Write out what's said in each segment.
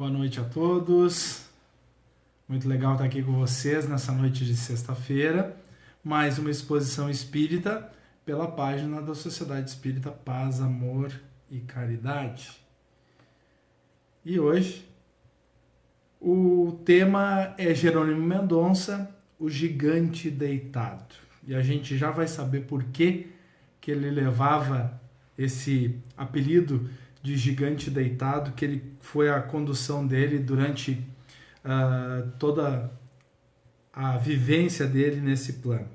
Boa noite a todos. Muito legal estar aqui com vocês nessa noite de sexta-feira. Mais uma exposição espírita pela página da Sociedade Espírita Paz, Amor e Caridade. E hoje o tema é Jerônimo Mendonça, o gigante deitado. E a gente já vai saber por que ele levava esse apelido de gigante deitado, que ele foi a condução dele durante toda a vivência dele nesse plano.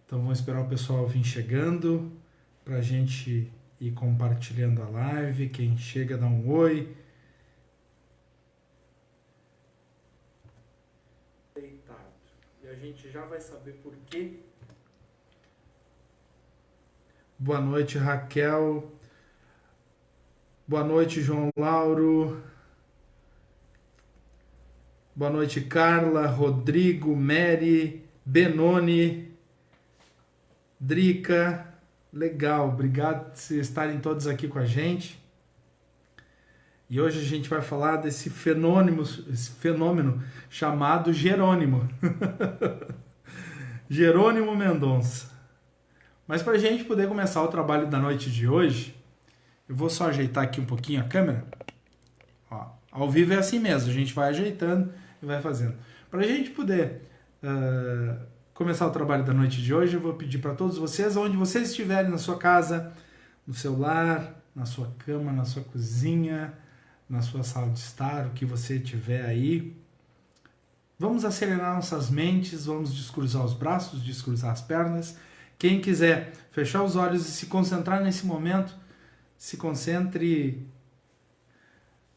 Então vamos esperar o pessoal vir chegando para a gente ir compartilhando a live. Quem chega dá um oi. Deitado. E a gente já vai saber por quê. Boa noite, Raquel. Boa noite, João Lauro. Boa noite, Carla, Rodrigo, Mary, Benoni, Drica. Legal, obrigado por estarem todos aqui com a gente. E hoje a gente vai falar desse fenômeno chamado Jerônimo. Jerônimo Mendonça. Mas para a gente poder começar o trabalho da noite de hoje, eu vou só ajeitar aqui um pouquinho a câmera. Ó, ao vivo é assim mesmo, a gente vai ajeitando e vai fazendo. Para a gente poder começar o trabalho da noite de hoje, eu vou pedir para todos vocês, onde vocês estiverem, na sua casa, no seu lar, na sua cama, na sua cozinha, na sua sala de estar, o que você tiver aí, vamos acelerar nossas mentes, vamos descruzar os braços, descruzar as pernas. Quem quiser fechar os olhos e se concentrar nesse momento, se concentre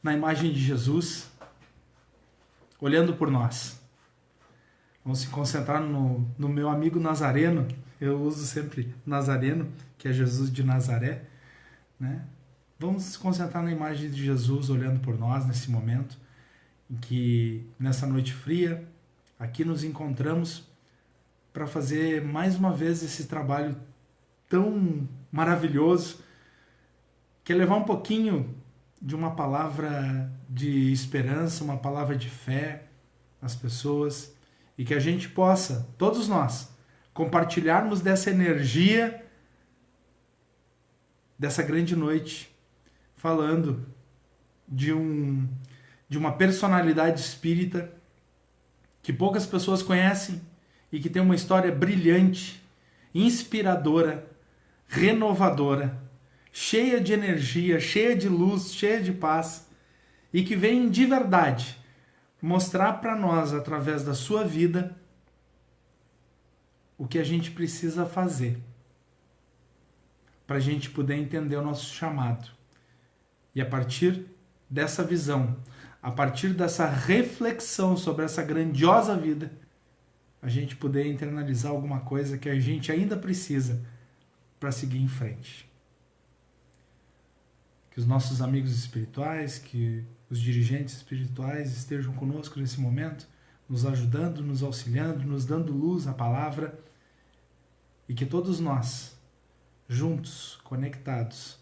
na imagem de Jesus, olhando por nós. Vamos se concentrar no meu amigo Nazareno, eu uso sempre Nazareno, que é Jesus de Nazaré, né? Vamos se concentrar na imagem de Jesus olhando por nós nesse momento, em que nessa noite fria, aqui nos encontramos para fazer mais uma vez esse trabalho tão maravilhoso, que é levar um pouquinho de uma palavra de esperança, uma palavra de fé às pessoas, e que a gente possa, todos nós, compartilharmos dessa energia, dessa grande noite, falando de uma personalidade espírita que poucas pessoas conhecem, e que tem uma história brilhante, inspiradora, renovadora, cheia de energia, cheia de luz, cheia de paz, e que vem de verdade mostrar para nós, através da sua vida, o que a gente precisa fazer para a gente poder entender o nosso chamado. E a partir dessa visão, a partir dessa reflexão sobre essa grandiosa vida, a gente poder internalizar alguma coisa que a gente ainda precisa para seguir em frente. Que os nossos amigos espirituais, que os dirigentes espirituais estejam conosco nesse momento, nos ajudando, nos auxiliando, nos dando luz à palavra, e que todos nós, juntos, conectados,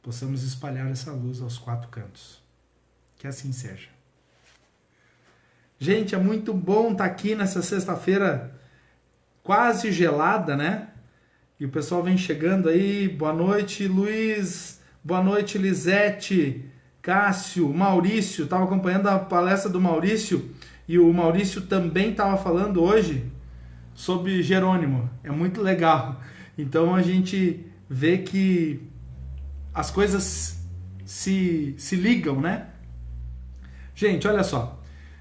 possamos espalhar essa luz aos quatro cantos. Que assim seja. Gente, é muito bom estar aqui nessa sexta-feira quase gelada, né? E o pessoal vem chegando aí. Boa noite, Luiz. Boa noite, Lisete, Cássio, Maurício. Estava acompanhando a palestra do Maurício e o Maurício também estava falando hoje sobre Jerônimo. É muito legal. Então a gente vê que as coisas se ligam, né? Gente, olha só.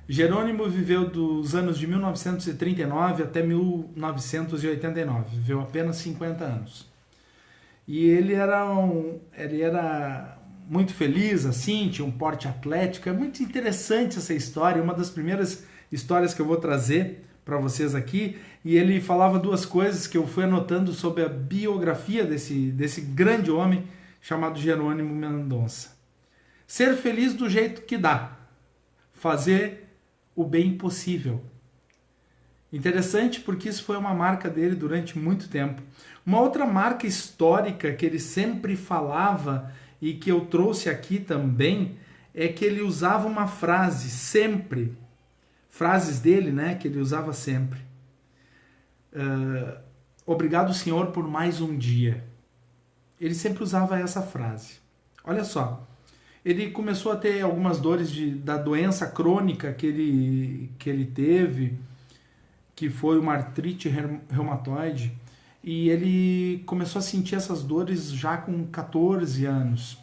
Jerônimo viveu dos anos de 1939 até 1989, viveu apenas 50 anos. E ele era muito feliz, assim, tinha um porte atlético. É muito interessante essa história, uma das primeiras histórias que eu vou trazer para vocês aqui. E ele falava duas coisas que eu fui anotando sobre a biografia desse grande homem chamado Jerônimo Mendonça. Ser feliz do jeito que dá, fazer o bem possível. Interessante porque isso foi uma marca dele durante muito tempo. Uma outra marca histórica que ele sempre falava e que eu trouxe aqui também é que ele usava uma frase sempre, frases dele, né, que ele usava sempre. Obrigado, Senhor, por mais um dia. Ele sempre usava essa frase. Olha só, ele começou a ter algumas dores da doença crônica que ele teve, que foi uma artrite reumatoide, e ele começou a sentir essas dores já com 14 anos.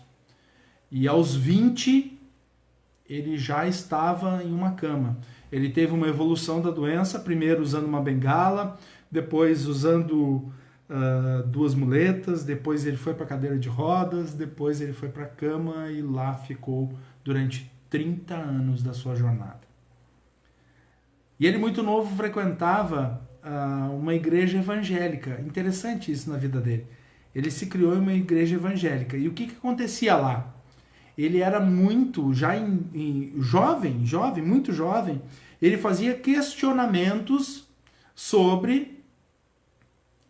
E aos 20, ele já estava em uma cama. Ele teve uma evolução da doença, primeiro usando uma bengala, depois usando 2 muletas, depois ele foi para a cadeira de rodas, depois ele foi para a cama e lá ficou durante 30 anos da sua jornada. E ele, muito novo, frequentava uma igreja evangélica. Interessante isso na vida dele. Ele se criou em uma igreja evangélica. E o que acontecia lá? Ele era muito, jovem, muito jovem, ele fazia questionamentos sobre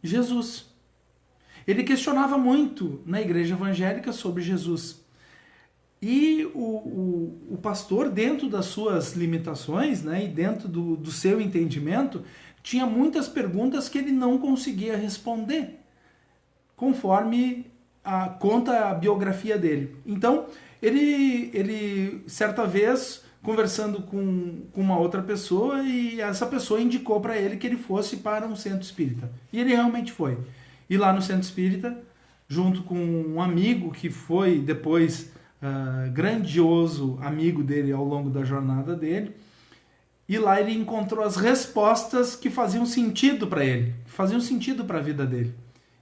Jesus. Ele questionava muito na igreja evangélica sobre Jesus. E o pastor, dentro das suas limitações, né, e dentro do seu entendimento, tinha muitas perguntas que ele não conseguia responder, conforme conta a biografia dele. Então, ele certa vez, conversando com uma outra pessoa, e essa pessoa indicou para ele que ele fosse para um centro espírita. E ele realmente foi. E lá no centro espírita, junto com um amigo que foi depois grandioso amigo dele ao longo da jornada dele, e lá ele encontrou as respostas que faziam sentido para ele, que faziam sentido para a vida dele.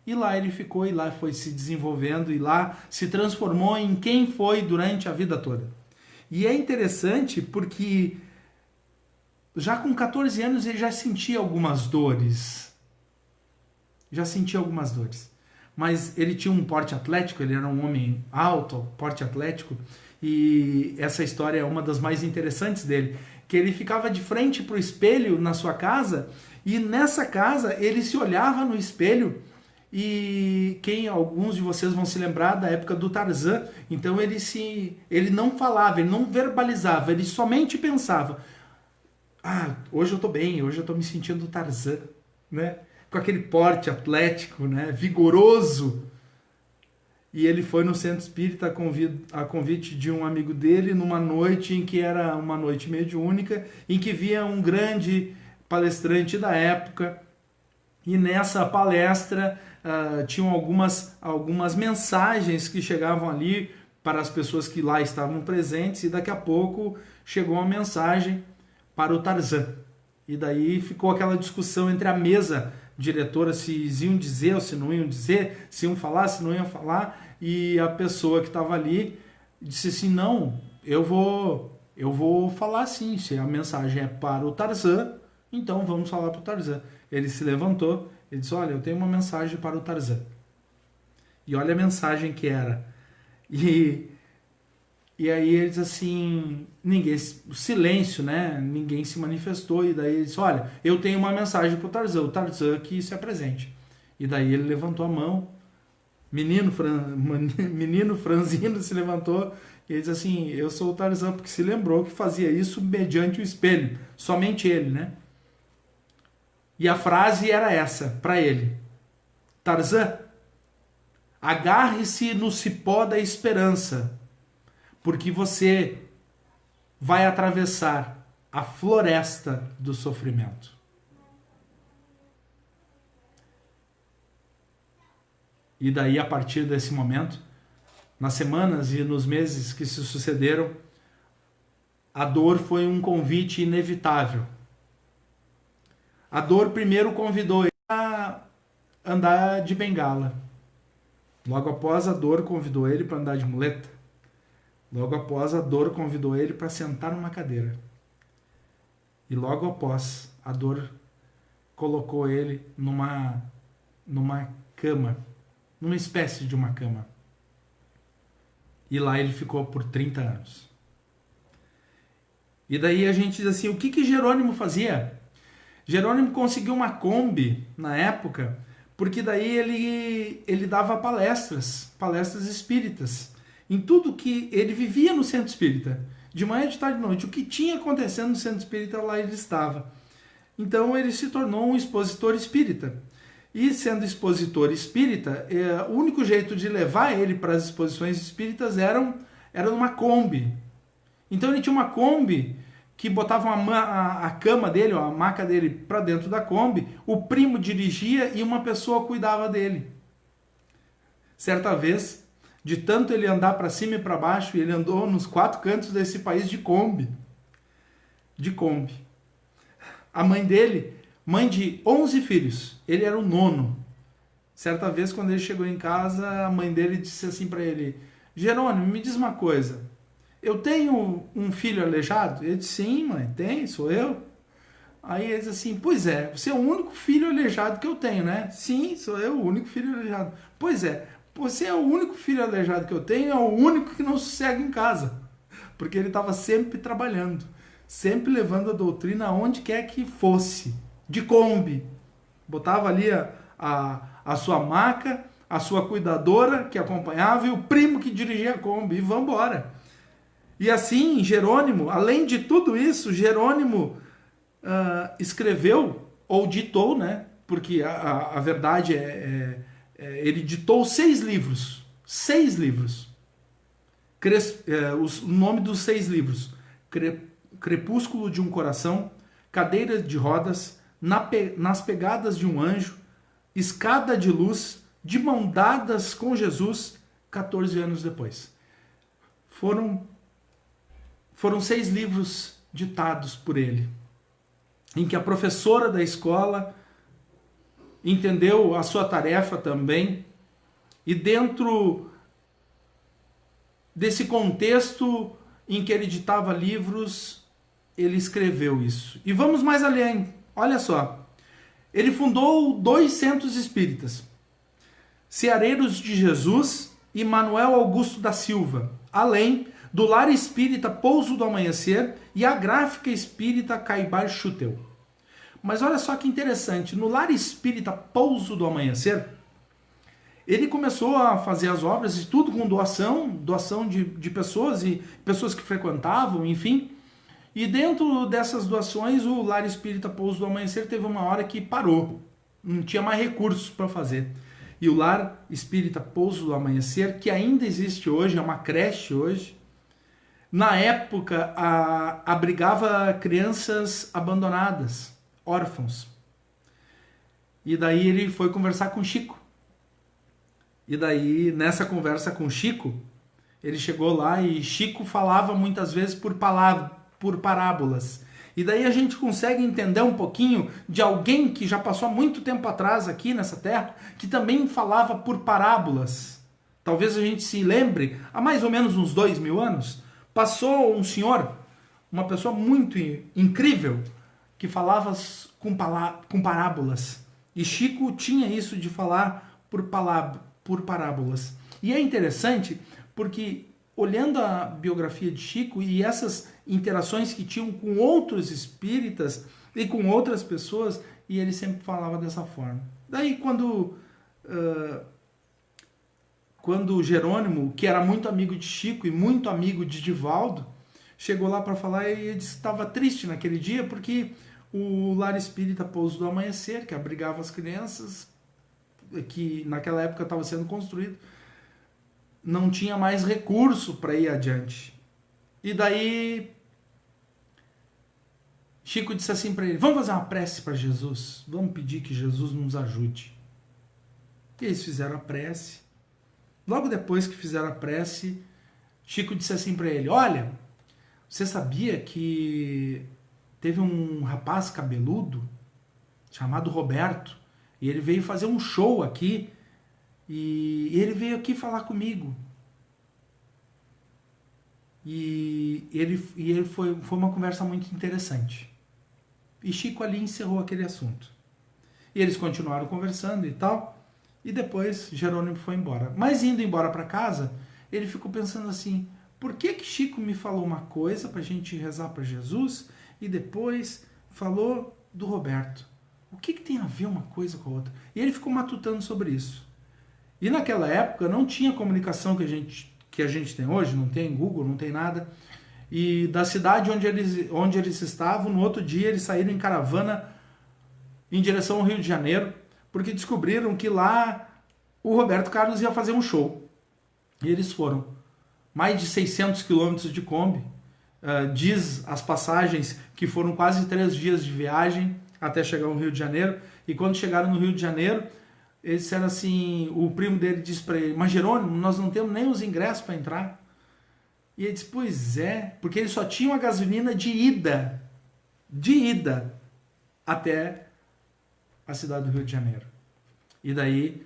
E lá ele ficou, e lá foi se desenvolvendo, e lá se transformou em quem foi durante a vida toda. E é interessante porque já com 14 anos ele já sentia algumas dores. Mas ele tinha um porte atlético, ele era um homem alto, porte atlético, e essa história é uma das mais interessantes dele, que ele ficava de frente para o espelho na sua casa, e nessa casa ele se olhava no espelho. E alguns de vocês vão se lembrar da época do Tarzan, então ele não falava, ele não verbalizava, ele somente pensava: hoje eu tô bem, hoje eu tô me sentindo Tarzan, né? Com aquele porte atlético, né? Vigoroso. E ele foi no centro espírita a convite de um amigo dele, numa noite em que era uma noite mediúnica, em que via um grande palestrante da época, e nessa palestra tinham algumas mensagens que chegavam ali para as pessoas que lá estavam presentes, e daqui a pouco chegou uma mensagem para o Tarzan. E daí ficou aquela discussão entre a mesa diretora, se iam dizer ou se não iam dizer, se iam falar, se não iam falar, e a pessoa que estava ali disse assim: não, eu vou falar sim, se a mensagem é para o Tarzan, então vamos falar para o Tarzan. Ele se levantou e disse: olha, eu tenho uma mensagem para o Tarzan. E olha a mensagem que era. E aí ele disse assim, silêncio, né? Ninguém se manifestou, e daí ele disse: olha, eu tenho uma mensagem para o Tarzan que se apresente. E daí ele levantou a mão, menino franzino se levantou, e ele disse assim: eu sou o Tarzan, porque se lembrou que fazia isso mediante o espelho, somente ele, né? E a frase era essa, para ele: Tarzan, agarre-se no cipó da esperança, porque você vai atravessar a floresta do sofrimento. E daí, a partir desse momento, nas semanas e nos meses que se sucederam, a dor foi um convite inevitável. A dor primeiro convidou ele a andar de bengala. Logo após, a dor convidou ele para andar de muleta. Logo após, a dor convidou ele para sentar numa cadeira. E logo após, a dor colocou ele numa cama, numa espécie de uma cama. E lá ele ficou por 30 anos. E daí a gente diz assim: o que Jerônimo fazia? Jerônimo conseguiu uma Kombi na época, porque daí ele dava palestras espíritas. em tudo que ele vivia no centro espírita. De manhã, de tarde, de noite. O que tinha acontecendo no centro espírita, lá ele estava. Então ele se tornou um expositor espírita. E sendo expositor espírita, o único jeito de levar ele para as exposições espíritas era numa Kombi. Então ele tinha uma Kombi que botava a cama dele, a maca dele para dentro da Kombi, o primo dirigia e uma pessoa cuidava dele. Certa vez, de tanto ele andar para cima e para baixo, ele andou nos 4 cantos desse país de Kombi. De Kombi. A mãe dele, mãe de 11 filhos, ele era o 9º. Certa vez, quando ele chegou em casa, a mãe dele disse assim para ele: Jerônimo, me diz uma coisa, eu tenho um filho aleijado? Ele disse: sim, mãe, tem, sou eu. Aí ele disse assim: pois é, você é o único filho aleijado que eu tenho, né? Sim, sou eu, o único filho aleijado. Pois é, você é o único filho aleijado que eu tenho, é o único que não sossega em casa. Porque ele estava sempre trabalhando, sempre levando a doutrina aonde quer que fosse, de Kombi. Botava ali a sua maca, a sua cuidadora que acompanhava e o primo que dirigia a Kombi, e vamos embora. E assim, Jerônimo, além de tudo isso, Jerônimo escreveu, ou ditou, né? Porque a verdade ele ditou 6 livros. 6 livros. O nome dos 6 livros: Crepúsculo de um Coração, Cadeira de Rodas, Nas Pegadas de um Anjo, Escada de Luz, De Mão Dadas com Jesus, 14 anos depois. Foram 6 livros ditados por ele, em que a professora da escola entendeu a sua tarefa também, e dentro desse contexto em que ele ditava livros, ele escreveu isso. E vamos mais além, olha só, ele fundou 2 centros espíritas, Ceareiros de Jesus e Manuel Augusto da Silva, além do Lar Espírita Pouso do Amanhecer e a Gráfica Espírita Caibar Schutel. Mas olha só que interessante, no Lar Espírita Pouso do Amanhecer, ele começou a fazer as obras e tudo com doação de pessoas e pessoas que frequentavam, enfim. E dentro dessas doações, o Lar Espírita Pouso do Amanhecer teve uma hora que parou, não tinha mais recursos para fazer. E o Lar Espírita Pouso do Amanhecer, que ainda existe hoje, é uma creche hoje, na época abrigava crianças abandonadas, órfãos. E daí ele foi conversar com Chico. E daí, nessa conversa com Chico, ele chegou lá e Chico falava muitas vezes por parábolas. E daí a gente consegue entender um pouquinho de alguém que já passou há muito tempo atrás aqui nessa terra, que também falava por parábolas. Talvez a gente se lembre, há mais ou menos uns 2000 anos, passou um senhor, uma pessoa muito incrível, que falava com parábolas. E Chico tinha isso de falar por parábolas. E é interessante porque, olhando a biografia de Chico e essas interações que tinham com outros espíritas e com outras pessoas, e ele sempre falava dessa forma. Daí quando Jerônimo, que era muito amigo de Chico e muito amigo de Divaldo, chegou lá para falar, e ele disse que estava triste naquele dia porque o Lar Espírita Pouso do Amanhecer, que abrigava as crianças, que naquela época estava sendo construído, não tinha mais recurso para ir adiante. E daí Chico disse assim para ele: vamos fazer uma prece para Jesus, vamos pedir que Jesus nos ajude. E eles fizeram a prece. Logo depois que fizeram a prece, Chico disse assim para ele: olha, você sabia que teve um rapaz cabeludo chamado Roberto, e ele veio fazer um show aqui, e ele veio aqui falar comigo. E ele foi uma conversa muito interessante. E Chico ali encerrou aquele assunto. E eles continuaram conversando e tal, e depois Jerônimo foi embora. Mas indo embora para casa, ele ficou pensando assim: por que Chico me falou uma coisa para a gente rezar para Jesus e depois falou do Roberto? O que tem a ver uma coisa com a outra? E ele ficou matutando sobre isso. E naquela época não tinha a comunicação que a gente tem hoje, não tem Google, não tem nada. E da cidade onde eles estavam, no outro dia eles saíram em caravana em direção ao Rio de Janeiro, porque descobriram que lá o Roberto Carlos ia fazer um show. E eles foram. Mais de 600 quilômetros de Kombi. Diz as passagens que foram quase 3 dias de viagem até chegar ao Rio de Janeiro. E quando chegaram no Rio de Janeiro, eles disseram assim, o primo dele disse para ele, mas Jerônimo, nós não temos nem os ingressos para entrar. E ele disse, pois é, porque eles só tinham a gasolina de ida até a cidade do Rio de Janeiro. E daí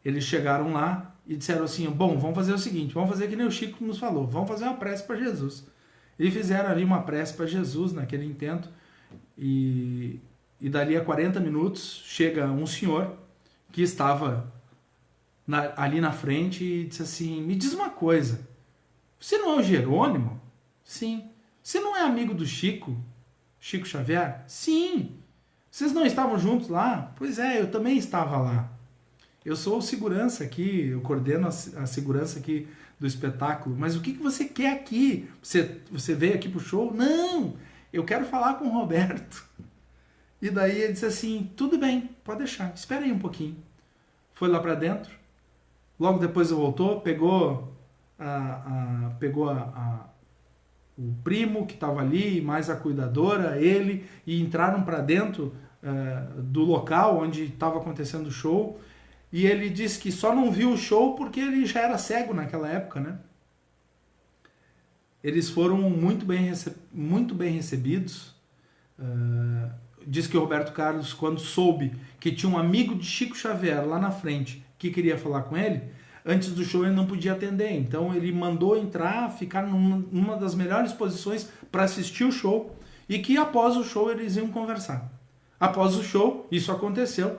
eles chegaram lá e disseram assim, bom, vamos fazer o seguinte, vamos fazer que nem o Chico nos falou, vamos fazer uma prece para Jesus. E fizeram ali uma prece para Jesus naquele intento, e dali a 40 minutos chega um senhor que estava ali na frente e disse assim, me diz uma coisa, você não é o Jerônimo? Sim. Você não é amigo do Chico Xavier? Sim. Vocês não estavam juntos lá? Pois é, eu também estava lá. Eu sou o segurança aqui, eu coordeno a segurança aqui do espetáculo, mas o que você quer aqui? Você veio aqui pro show? Não, eu quero falar com o Roberto. E daí ele disse assim, tudo bem, pode deixar, espera aí um pouquinho. Foi lá para dentro, logo depois voltou, pegou o primo que estava ali, mais a cuidadora, ele, e entraram para dentro do local onde estava acontecendo o show. E ele disse que só não viu o show porque ele já era cego naquela época, né? Eles foram muito bem recebidos. Diz que o Roberto Carlos, quando soube que tinha um amigo de Chico Xavier lá na frente que queria falar com ele, antes do show ele não podia atender. Então ele mandou entrar, ficar numa das melhores posições para assistir o show, e que após o show eles iam conversar. Após o show, isso aconteceu.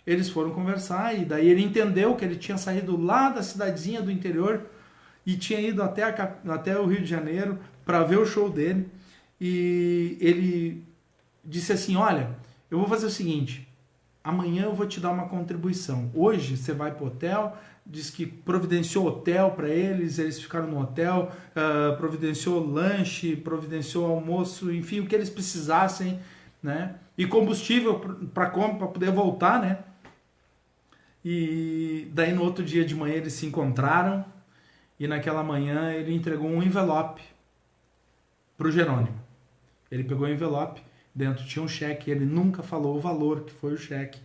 Eles foram conversar e daí ele entendeu que ele tinha saído lá da cidadezinha do interior e tinha ido até o Rio de Janeiro para ver o show dele. E ele disse assim, olha, eu vou fazer o seguinte, amanhã eu vou te dar uma contribuição. Hoje você vai para o hotel, diz que providenciou hotel para eles, eles ficaram no hotel, providenciou lanche, providenciou almoço, enfim, o que eles precisassem, né? E combustível para poder voltar, né? E daí no outro dia de manhã eles se encontraram e naquela manhã ele entregou um envelope para o Jerônimo. Ele pegou o envelope, dentro tinha um cheque, ele nunca falou o valor que foi o cheque,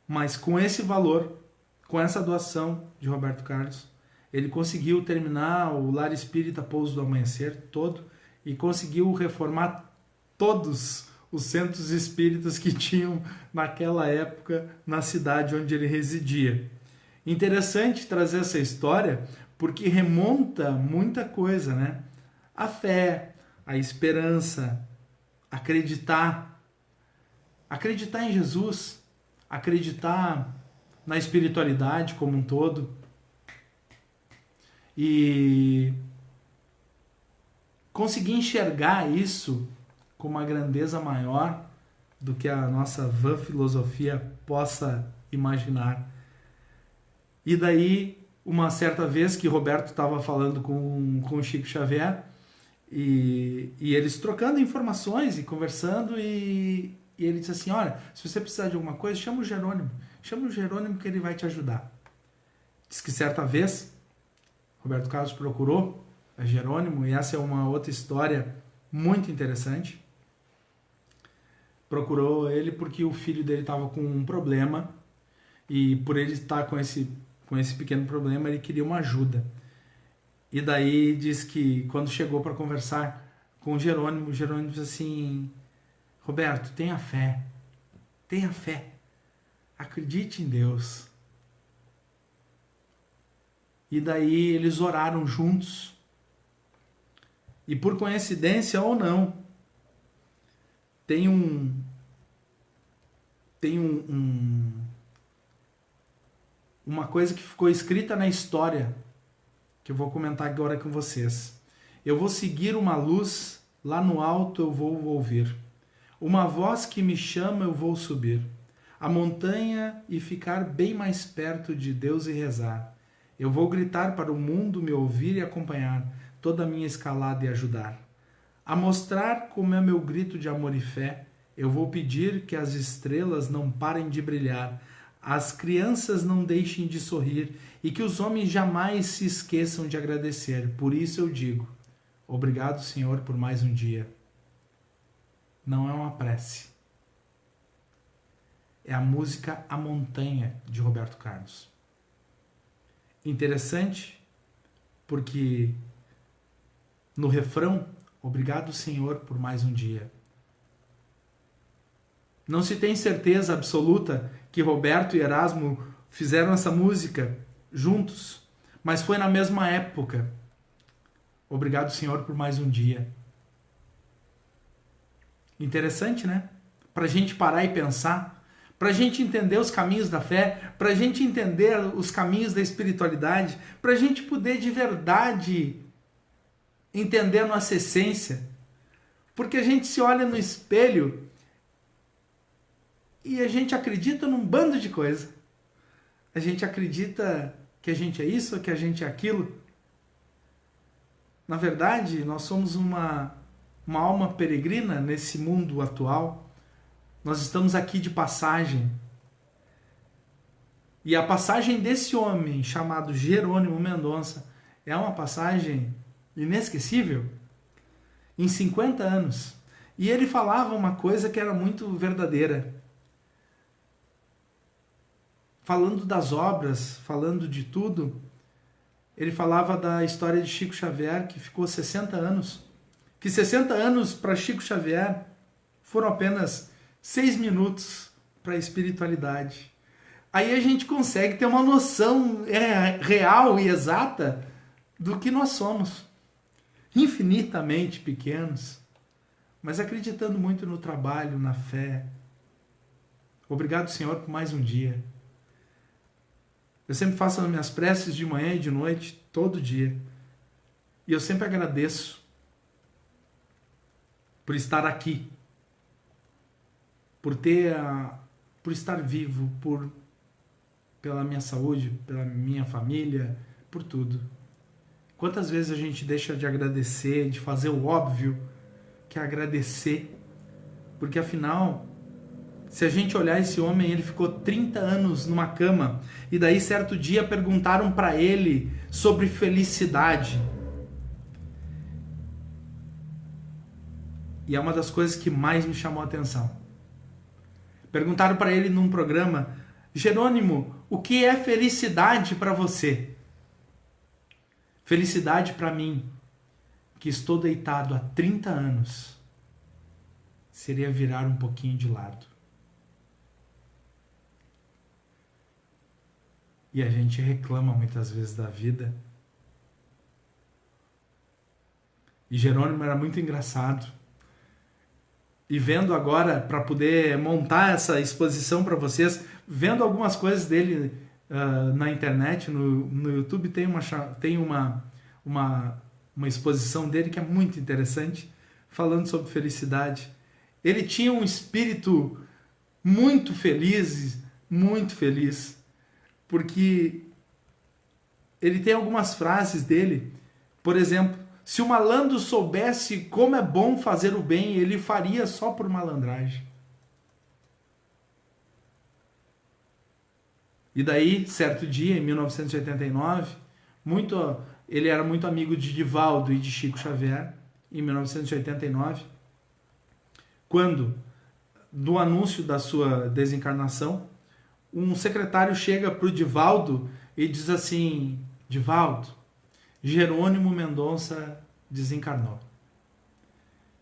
mas com esse valor, com essa doação de Roberto Carlos, ele conseguiu terminar o Lar Espírita Pouso do Amanhecer todo e conseguiu reformar todos os centros espíritas que tinham naquela época na cidade onde ele residia. Interessante trazer essa história porque remonta muita coisa, né? A fé, a esperança, acreditar em Jesus, acreditar na espiritualidade como um todo e conseguir enxergar isso com uma grandeza maior do que a nossa vã filosofia possa imaginar. E daí, uma certa vez que Roberto estava falando com o Chico Xavier, e eles trocando informações e conversando, e ele disse assim, olha, se você precisar de alguma coisa, chama o Jerônimo que ele vai te ajudar. Diz que certa vez, Roberto Carlos procurou a Jerônimo, e essa é uma outra história muito interessante. Procurou ele porque o filho dele estava com um problema, e por ele estar com esse pequeno problema, ele queria uma ajuda. E daí diz que quando chegou para conversar com o Jerônimo disse assim, Roberto, tenha fé, acredite em Deus. E daí eles oraram juntos, e por coincidência ou não, tem uma coisa que ficou escrita na história, que eu vou comentar agora com vocês. Eu vou seguir uma luz, lá no alto eu vou ouvir. Uma voz que me chama eu vou subir. A montanha e ficar bem mais perto de Deus e rezar. Eu vou gritar para o mundo me ouvir e acompanhar toda a minha escalada e ajudar. A mostrar como é meu grito de amor e fé, eu vou pedir que as estrelas não parem de brilhar, as crianças não deixem de sorrir e que os homens jamais se esqueçam de agradecer. Por isso eu digo, obrigado, Senhor, por mais um dia. Não é uma prece. É a música A Montanha, de Roberto Carlos. Interessante, porque no refrão, obrigado, Senhor, por mais um dia. Não se tem certeza absoluta que Roberto e Erasmo fizeram essa música juntos, mas foi na mesma época. Obrigado, Senhor, por mais um dia. Interessante, né? Para a gente parar e pensar, para a gente entender os caminhos da fé, para a gente entender os caminhos da espiritualidade, para a gente poder de verdade entender a nossa essência. Porque a gente se olha no espelho e a gente acredita num bando de coisa. A gente acredita que a gente é isso, que a gente é aquilo. Na verdade, nós somos uma alma peregrina nesse mundo atual. Nós estamos aqui de passagem. E a passagem desse homem chamado Jerônimo Mendonça é uma passagem inesquecível. Em 50 anos. E ele falava uma coisa que era muito verdadeira. Falando das obras, falando de tudo, ele falava da história de Chico Xavier, que ficou 60 anos. Que 60 anos para Chico Xavier foram apenas 6 minutos para a espiritualidade. Aí a gente consegue ter uma noção real e exata do que nós somos. Infinitamente pequenos, mas acreditando muito no trabalho, na fé. Obrigado, Senhor, por mais um dia. Eu sempre faço as minhas preces de manhã e de noite, todo dia. E eu sempre agradeço por estar aqui, por estar vivo, pela minha saúde, pela minha família, por tudo. Quantas vezes a gente deixa de agradecer, de fazer o óbvio, que é agradecer? Porque afinal, se a gente olhar esse homem, ele ficou 30 anos numa cama, e daí certo dia perguntaram para ele sobre felicidade. E é uma das coisas que mais me chamou a atenção. Perguntaram para ele num programa: Jerônimo, o que é felicidade para você? Felicidade para mim, que estou deitado há 30 anos, seria virar um pouquinho de lado. E a gente reclama muitas vezes da vida. E Jerônimo era muito engraçado. E vendo agora, para poder montar essa exposição para vocês, vendo algumas coisas dele na internet, no YouTube, tem uma exposição dele que é muito interessante, falando sobre felicidade. Ele tinha um espírito muito feliz, porque ele tem algumas frases dele, por exemplo, se o malandro soubesse como é bom fazer o bem, ele faria só por malandragem. E daí, certo dia, em 1989, ele era muito amigo de Divaldo e de Chico Xavier, em 1989, quando, do anúncio da sua desencarnação, um secretário chega para o Divaldo e diz assim: Divaldo, Jerônimo Mendonça desencarnou.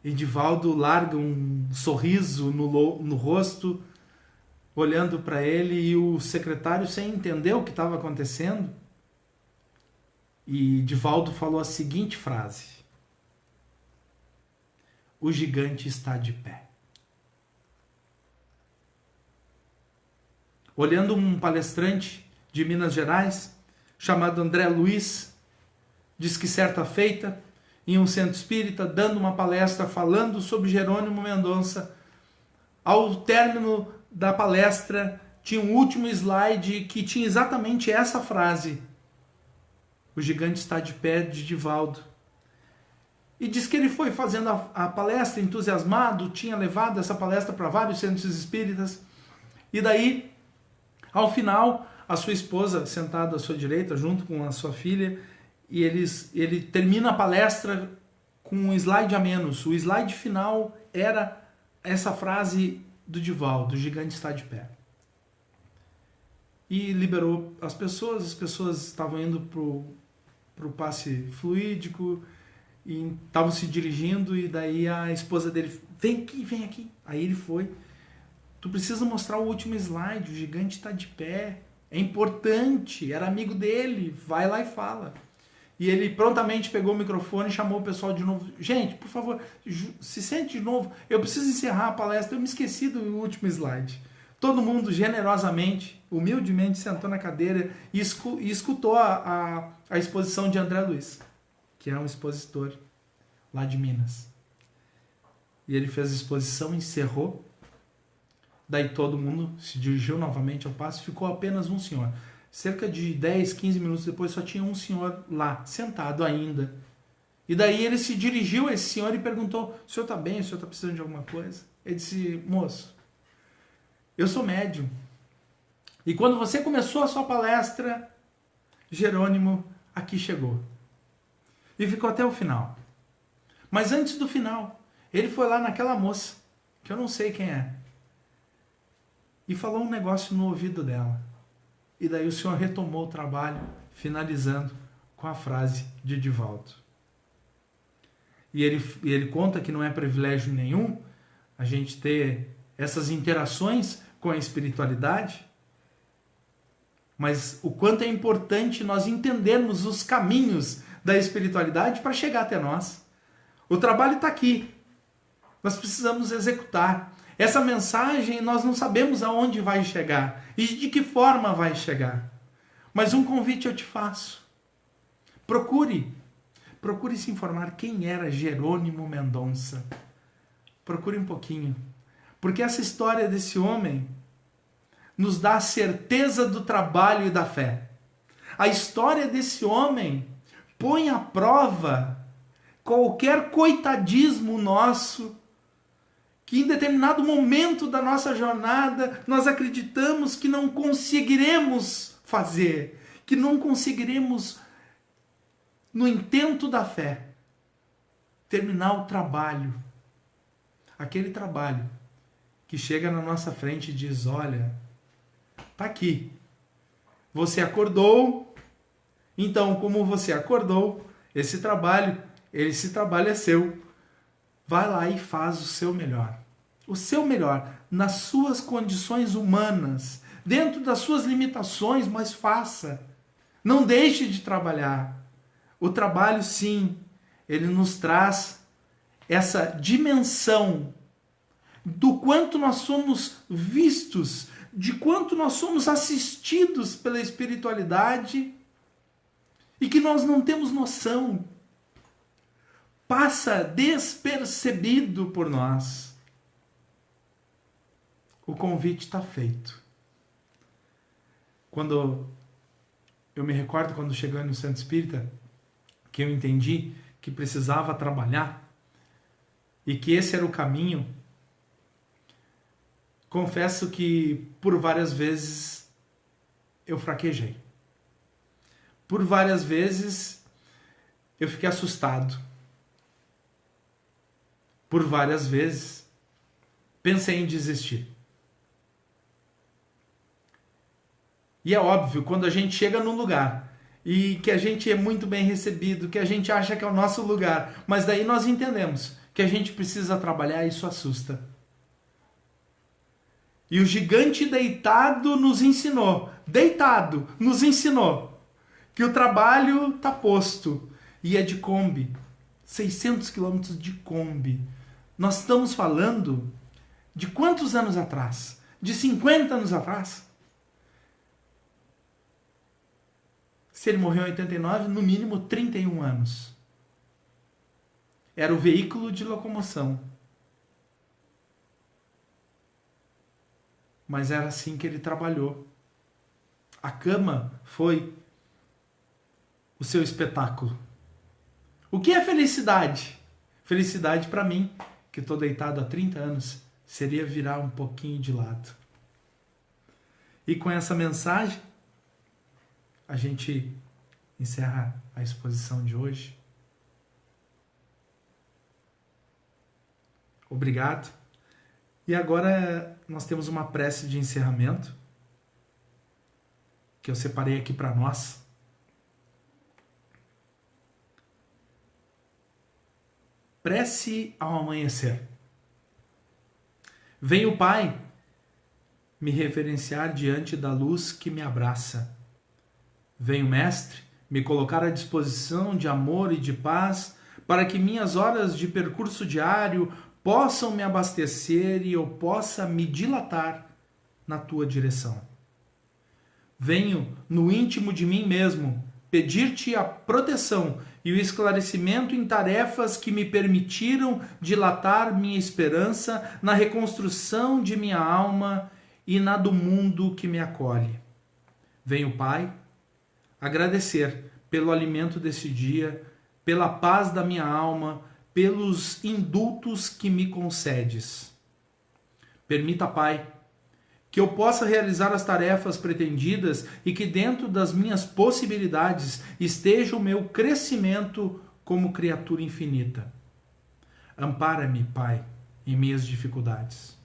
E Divaldo larga um sorriso no rosto, olhando para ele, e o secretário, sem entender o que estava acontecendo, e Divaldo falou a seguinte frase: o gigante está de pé. Olhando um palestrante de Minas Gerais, chamado André Luiz, diz que certa feita, em um centro espírita, dando uma palestra falando sobre Jerônimo Mendonça, ao término da palestra, tinha um último slide que tinha exatamente essa frase: O Gigante Está de Pé, de Divaldo. E diz que ele foi fazendo a palestra entusiasmado, tinha levado essa palestra para vários centros espíritas. E daí, ao final, a sua esposa sentada à sua direita, junto com a sua filha, e ele termina a palestra com um slide a menos. O slide final era essa frase do Divaldo: o gigante está de pé. E liberou as pessoas estavam indo pro passe fluídico, e estavam se dirigindo, e daí a esposa dele: vem aqui. Aí ele foi: tu precisa mostrar o último slide, o gigante está de pé, é importante, era amigo dele, vai lá e fala. E ele prontamente pegou o microfone e chamou o pessoal de novo: gente, por favor, se sente de novo, eu preciso encerrar a palestra, eu me esqueci do último slide. Todo mundo generosamente, humildemente sentou na cadeira e escutou a exposição de André Luiz, que é um expositor lá de Minas. E ele fez a exposição, encerrou. Daí todo mundo se dirigiu novamente ao passo, ficou apenas um senhor. Cerca de 10, 15 minutos depois só tinha um senhor lá, sentado ainda. E daí ele se dirigiu a esse senhor e perguntou: o senhor está bem? O senhor está precisando de alguma coisa? Ele disse: moço, eu sou médium. E quando você começou a sua palestra, Jerônimo aqui chegou. E ficou até o final. Mas antes do final, ele foi lá naquela moça, que eu não sei quem é, e falou um negócio no ouvido dela. E daí o senhor retomou o trabalho, finalizando com a frase de Divaldo. E ele conta que não é privilégio nenhum a gente ter essas interações com a espiritualidade, mas o quanto é importante nós entendermos os caminhos da espiritualidade para chegar até nós. O trabalho está aqui. Nós precisamos executar. Essa mensagem nós não sabemos aonde vai chegar e de que forma vai chegar. Mas um convite eu te faço. Procure se informar quem era Jerônimo Mendonça. Procure um pouquinho. Porque essa história desse homem nos dá a certeza do trabalho e da fé. A história desse homem põe à prova qualquer coitadismo nosso, que em determinado momento da nossa jornada nós acreditamos que não conseguiremos fazer, que não conseguiremos, no intento da fé, terminar o trabalho. Aquele trabalho que chega na nossa frente e diz: olha, tá aqui. Você acordou, então como você acordou, esse trabalho é seu. Vai lá e faz o seu melhor. O seu melhor, nas suas condições humanas, dentro das suas limitações, mas faça. Não deixe de trabalhar. O trabalho, sim, ele nos traz essa dimensão do quanto nós somos vistos, de quanto nós somos assistidos pela espiritualidade e que nós não temos noção. Passa despercebido por nós. O convite está feito. Quando eu me recordo, quando cheguei no Centro Espírita, que eu entendi que precisava trabalhar e que esse era o caminho, confesso que por várias vezes eu fraquejei. Por várias vezes eu fiquei assustado. Por várias vezes pensei em desistir. E é óbvio, quando a gente chega num lugar e que a gente é muito bem recebido, que a gente acha que é o nosso lugar, mas daí nós entendemos que a gente precisa trabalhar, isso assusta. E o gigante deitado nos ensinou, que o trabalho está posto. E é de Kombi, 600 quilômetros de Kombi. Nós estamos falando de quantos anos atrás? De 50 anos atrás? Se ele morreu em 89, no mínimo 31 anos. Era o veículo de locomoção. Mas era assim que ele trabalhou. A cama foi o seu espetáculo. O que é felicidade? Felicidade para mim, que estou deitado há 30 anos, seria virar um pouquinho de lado. E com essa mensagem, a gente encerra a exposição de hoje. Obrigado. E agora nós temos uma prece de encerramento que eu separei aqui para nós. Prece ao amanhecer. Vem o Pai me reverenciar diante da luz que me abraça. Vem o Mestre me colocar à disposição de amor e de paz para que minhas horas de percurso diário possam me abastecer e eu possa me dilatar na tua direção. Venho no íntimo de mim mesmo pedir-te a proteção e o esclarecimento em tarefas que me permitiram dilatar minha esperança na reconstrução de minha alma e na do mundo que me acolhe. Venho, Pai, agradecer pelo alimento desse dia, pela paz da minha alma, pelos indultos que me concedes. Permita, Pai, que eu possa realizar as tarefas pretendidas e que dentro das minhas possibilidades esteja o meu crescimento como criatura infinita. Ampara-me, Pai, em minhas dificuldades.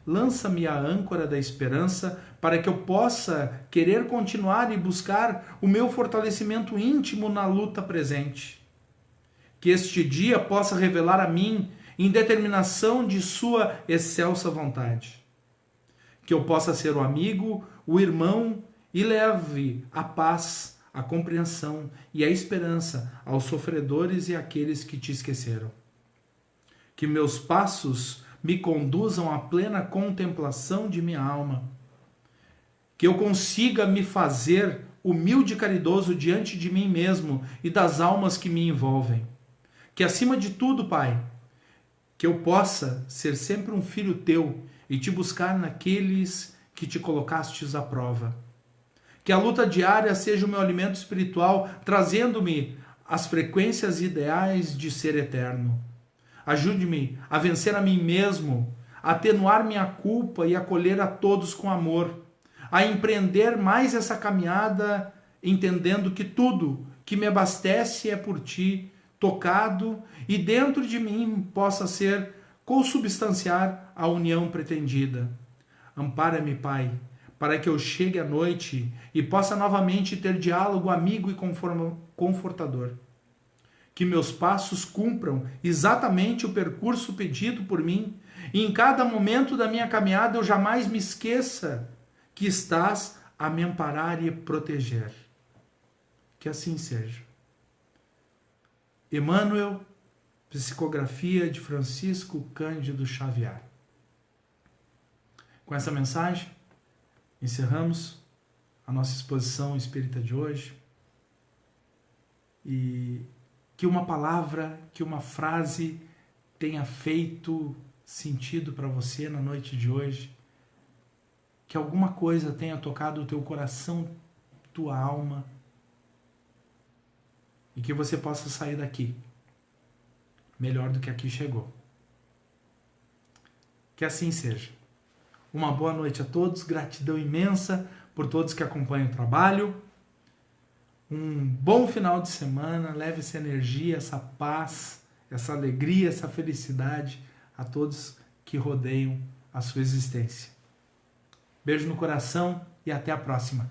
Lança-me a âncora da esperança para que eu possa querer continuar e buscar o meu fortalecimento íntimo na luta presente. Que este dia possa revelar a mim em determinação de sua excelsa vontade. Que eu possa ser o amigo, o irmão e leve a paz, a compreensão e a esperança aos sofredores e àqueles que te esqueceram. Que meus passos me conduzam à plena contemplação de minha alma. Que eu consiga me fazer humilde e caridoso diante de mim mesmo e das almas que me envolvem. Que acima de tudo, Pai, que eu possa ser sempre um filho teu e te buscar naqueles que te colocastes à prova. Que a luta diária seja o meu alimento espiritual, trazendo-me as frequências ideais de ser eterno. Ajude-me a vencer a mim mesmo, a atenuar minha culpa e acolher a todos com amor, a empreender mais essa caminhada, entendendo que tudo que me abastece é por ti, tocado, e dentro de mim possa ser consubstanciar a união pretendida. Ampara-me, Pai, para que eu chegue à noite e possa novamente ter diálogo amigo e confortador. Que meus passos cumpram exatamente o percurso pedido por mim, e em cada momento da minha caminhada eu jamais me esqueça que estás a me amparar e proteger. Que assim seja. Emmanuel, psicografia de Francisco Cândido Xavier. Com essa mensagem, encerramos a nossa exposição espírita de hoje. E que uma palavra, que uma frase tenha feito sentido para você na noite de hoje. Que alguma coisa tenha tocado o teu coração, tua alma. E que você possa sair daqui melhor do que aqui chegou. Que assim seja. Uma boa noite a todos, gratidão imensa por todos que acompanham o trabalho. Um bom final de semana, leve essa energia, essa paz, essa alegria, essa felicidade a todos que rodeiam a sua existência. Beijo no coração e até a próxima.